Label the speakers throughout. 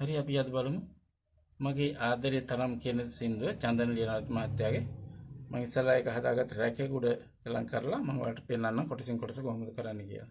Speaker 1: හරි අපි අද බලමු මගේ ආදරේ තරම් කියන සින්දුව චන්දන ලියනාත් මහත්තයාගේ මම ඉස්සලා එක හදාගත්ත ට්‍රැක් එක උඩ ලං කරලා මම ඔයාලට පෙන්නන්නම් කොටසින් කොටස කොහොමද කරන්නේ කියලා.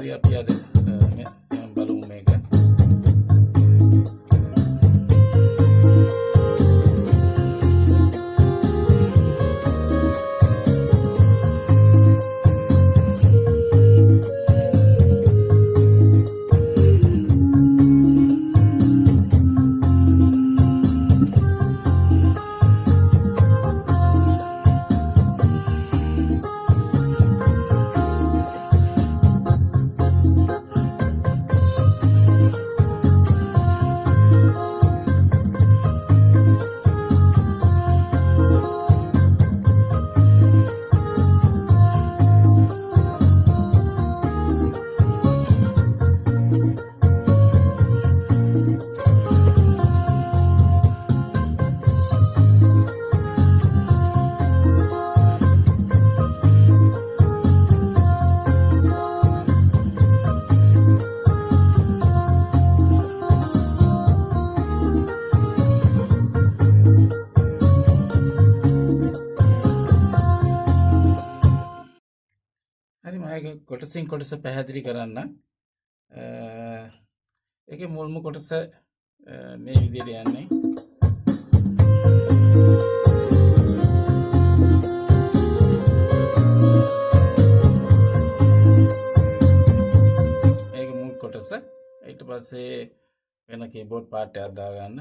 Speaker 1: හරි අපි අද බලමු මේක. මේක කොටසින් කොටස පැහැදිලි කරන්න. ඒකේ මුල්ම කොටස මේ විදිහට යන්නේ. ඒක මුල් කොටස. ඊට පස්සේ වෙන keyboard part එකක් දාගන්න.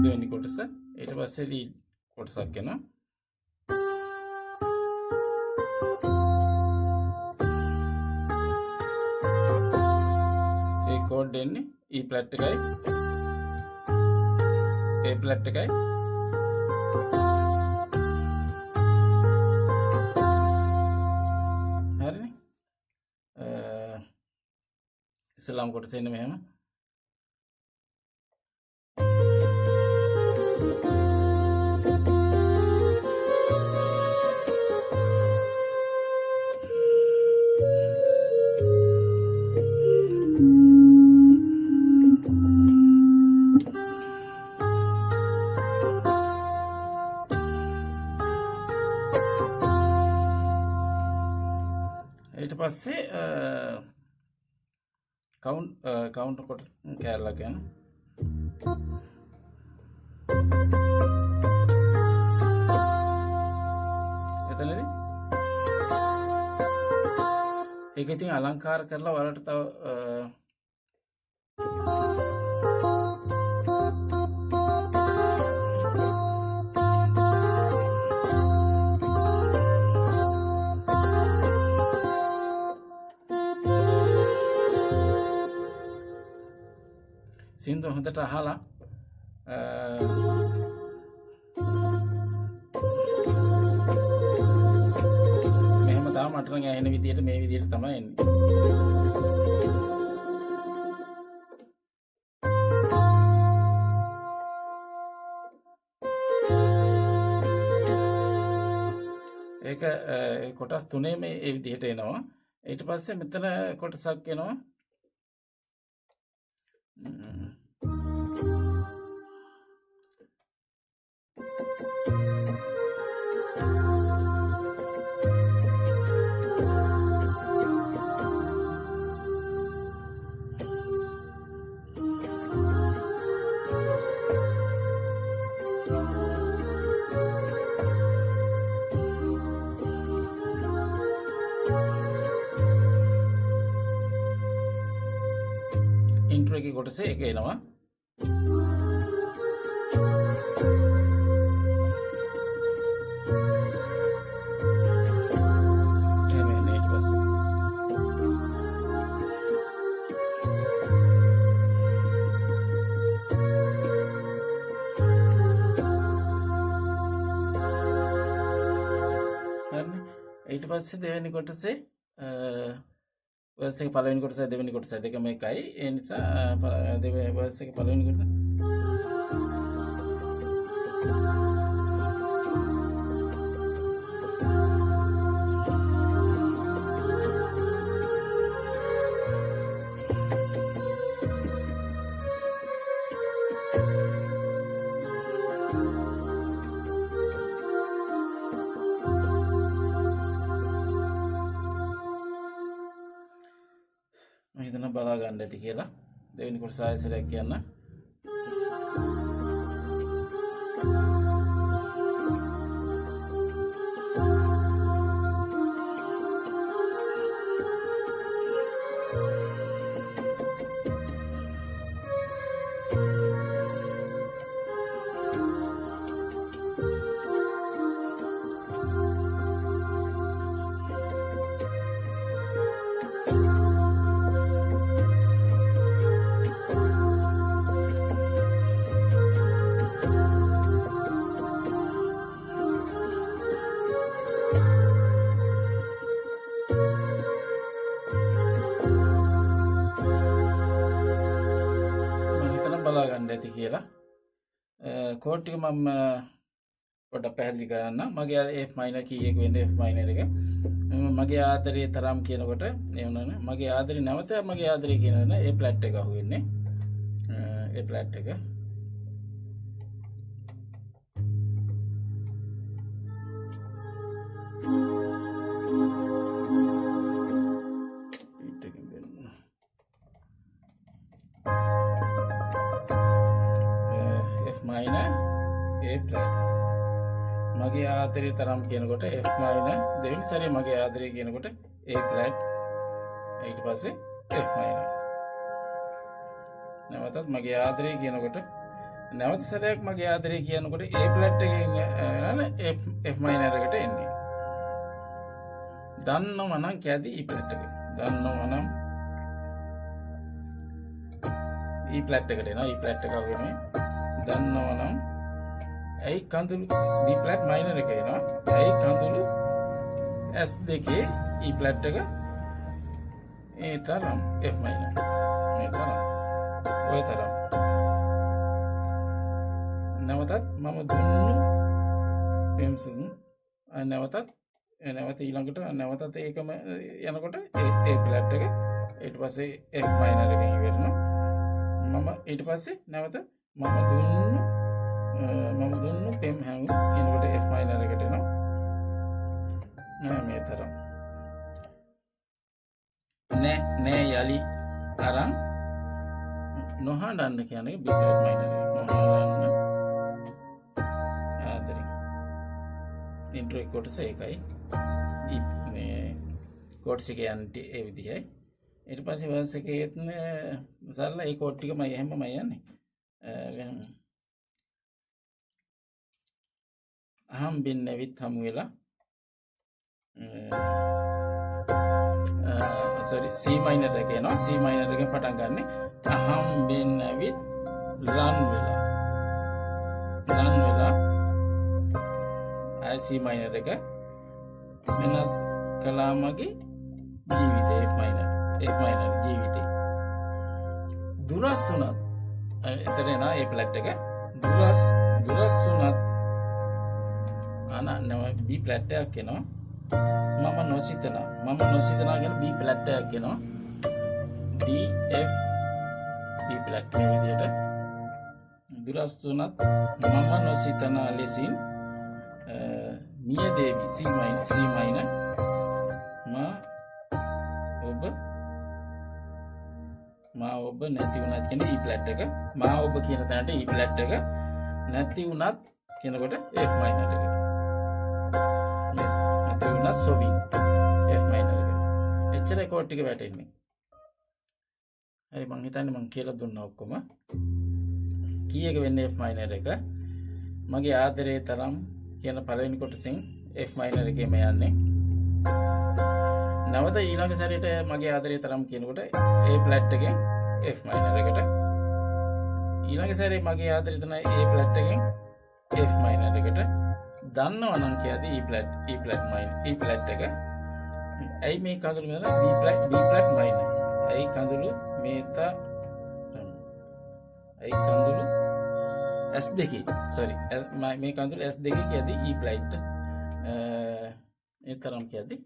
Speaker 1: දෙවෙනි කොටස. ඊට පස්සේ lead කොටසක් එනවා. ඒ කෝඩ් දෙන්නේ E flat එකයි A flat එකයි හරිනේ. ඉස්ලාම් කොටස එන්නේ මෙහෙම. ඊට පස්සේ කවුන්ට් කොටස කැලලක් යන එතනදී ඒක ඉතින් අලංකාර කරලා වලට තව සින්දු හොඳට අහලා මෙහෙම තාම මට නම් ඇහෙන විදියට මේ විදියට තමයි එන්නේ. ඒක කොටස් තුනේ මේ විදියට එනවා. ඊට පස්සේ මෙතන කොටසක් එනවා. ඉන්ට්‍රෝ එකේ කොටස එක එනවා. ඊට පස්සේ දෙවෙනි කොටසේ verse එක පළවෙනි කොටස දෙවෙනි කොටස දෙකම එකයි. ඒ නිසා verse එක පළවෙනි කොටස හිතන බලා ගන්න ඇති කියලා. දෙවෙනි කොටස ආයෙසරයක් කියන්න. බලා ගන්න ඇති කියලා. කෝඩ් ටික මම පොඩ්ඩක් පැහැදිලි කරන්න. මගේ F minor key එක වෙන්නේ F minor එක. මගේ ආදරේ තරම් කියනකොට ඒ වුණානේ මගේ ආදරේ නැවත මගේ ආදරේ කියනවනේ A flat එක අහුවෙන්නේ. A flat එක. flat. මගේ ආදරේ තරම් කියනකොට F minor දෙවෙනි සැරේ මගේ ආදරේ කියනකොට A flat ඊට පස්සේ F minor. නැවතත් මගේ ආදරේ කියනකොට නැවත සැරයක් මගේ ආදරේ කියනකොට A flat එකෙන් F minor එකට එන්නේ. දන්නව නම් කැදී E flat එක. දන්නව නම් E flat එකට එනවා. E flat එක වගේ දන්නව නම් ඇයි කඳුළු B flat minor එක එනවා. ඇයි කඳුළු S2 E flat එක ඒ තරම් F minor. මේ තරම්. ඔය තරම්. නැවතත් මම දුන්නු පෙන්සුන් නැවත ඊළඟට නැවතත් ඒකම යනකොට A flat එක ඊට පස්සේ F minor එකෙන් ඉවරනවා. මම ඊට පස්සේ නැවත මම දුන්නු පෙම් හැඟු කියනකොට F minor එකට එනවා. මේ තරම්. නෑ යලි අරන් නොහඬන්න කියන්නේ B flat minor එක. නොහඬන්න ආදරේ. ඉන්ට්‍රෝ එක කොටස ඒකයි. මේ කෝඩ්ස් එක යන්නේ ඒ විදිහයි. ඊට පස්සේ වර්ස් එකේත් සරල ඒ කෝඩ් ටිකම එහෙමම යන්නේ. අහම් බින් නැවිත් හමු වෙලා C minor එක එනවා. C minor එකෙන් පටන් ගන්න. අහම් බින් නැවිත් රන් වෙලා C minor එක වෙනස් කළා මගේ ජීවිතේ F minor ජීවිතේ දුරස් වුණත් එතන එනවා A flat එක දුරස් වුණත් අනන්නව B flat එකක් එනවා. මම නොසිතනා කියන B flat එකක් එනවා. D F B flat මේ විදිහට දුරස් වුණත් මම නොසිතනා ලෙසින් මිය දේවි C minor මා ඔබ නැති වුණත් කියන E flat එක මා ඔබ කියන තැනට E flat එක නැති වුණත් කියනකොට F minor එක නැති වුණත් සොබි F minor එක එච්චරයි කෝඩ් ටික වැටෙන්නේ. හරි මං හිතන්නේ මං කියලා දුන්නා ඔක්කොම. කී එක වෙන්නේ F minor එක මගේ ආදරේ තරම් කියන පළවෙනි කොටසින් F minor එකේම යන්නේ. නැවත ඊළඟ සැරේට මගේ ආදරේ තරම් කියනකොට A flat එකෙන් F minor එකට ඊළඟ සැරේ මගේ ආදරේ තමයි A flat එකෙන් F minor එකට දන්නව නම් කියදී E flat එක ඇයි මේ කඳුළු මෙතන B flat minor ඇයි කඳුළු ඇයි කඳුළු S2 මේ කඳුළු S2 කියදී E flat ඒ තරම් කියදී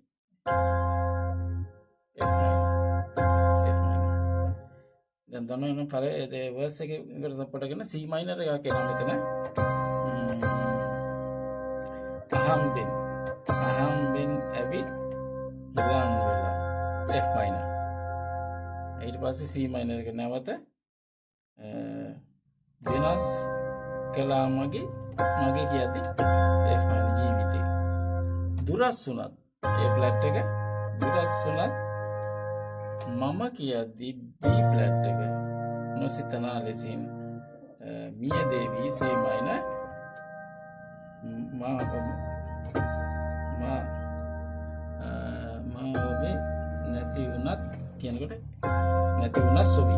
Speaker 1: දැන් දන්නවනේ පළවෙනි වර්ස් එකේ ඉකට සපෝට් කරන C minor එකක් එනවා මෙතන. අහම් බින් ඇවිත් ලං වෙලා F minor. ඊට පස්සේ C minor එක නැවත වෙනස් කළා මගේ කියද්දි F minor ජීවිතේ. දුරස් වුණත් A flat එක දුරස් වුණත් මම කියද්දි B flat එක නොසිතනා ලෙසින් මිය දේවි C minor මා ඔබ නැති වුණත් කියනකොට නැති වුණත් සොබි